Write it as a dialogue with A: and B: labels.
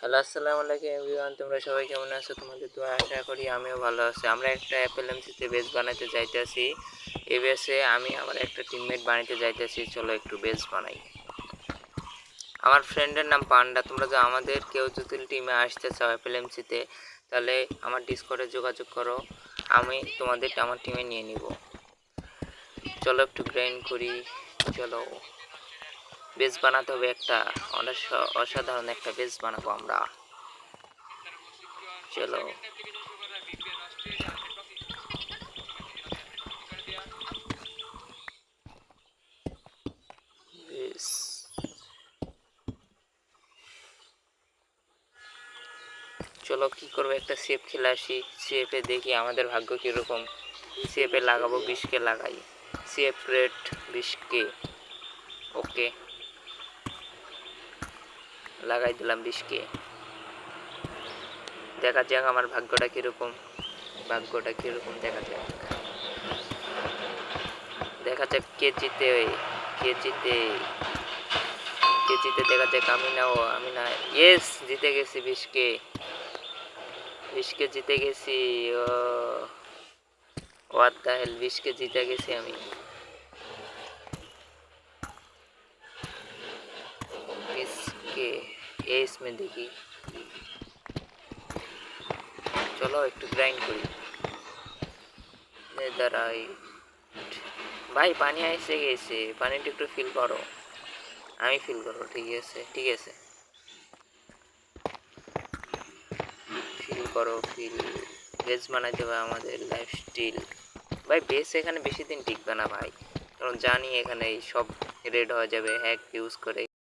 A: Hello, আসসালামু আলাইকুম everyone. তোমরা সবাই কেমন আছো? তোমাদের দোয়া আশা করি আমিও ভালো আছি। আমরা একটা এফএলএমসিতে বেস বানাতে যাইতেছি। এই বেসে আমি আমার একটা টিমমেট বানাতে যাইতেছি। চলো একটু বেস বানাই। আমার ফ্রেন্ডের নাম পান্ডা। তোমরা যে আমাদের কেউ যদি টিমে আসতে চাও এফএলএমসিতে, তাহলে আমার ডিসকর্ডে যোগাযোগ করো, আমি তোমাদের আমার টিমে নিয়ে নিব। চলো একটু গ্রাইন্ড করি। চলো বেস বানাতে হবে, একটা অসাধারণ একটা বেস বানাবো আমরা। চলো বেস, চলো কি করবো, একটা সেফ খেলে আসি। সেফে দেখি আমাদের ভাগ্য কীরকম। সেফে লাগাবো 20K লাগাই। Safe rate 20K। ওকে, লাগাই দিলাম 20K। দেখা যাক আমার ভাগ্যটা কীরকম। দেখা যাক। দেখা যাক কে জিতে। কে জিতে কে জিতে দেখা যাক। আমি না। ইয়েস, জিতে গেছি 20K জিতে গেছি। ও হোয়াট দ্য হেল, 20K জিতে গেছি আমি। इसके ये इसमें देखी। চলো একটু গ্রাইন্ড করি। ভাই পানি এসে গেছে, পানিটা একটু ফিল করো। আমি ফিল করবো, ঠিক আছে ফিল করো। বেস বানাইতে হবে আমাদের লাইফস্টাইল। ভাই বেস এখানে বেশি দিন টিকবে না ভাই, কারণ জানি এখানে সব রেড হয়ে যাবে হ্যাক ইউজ করে।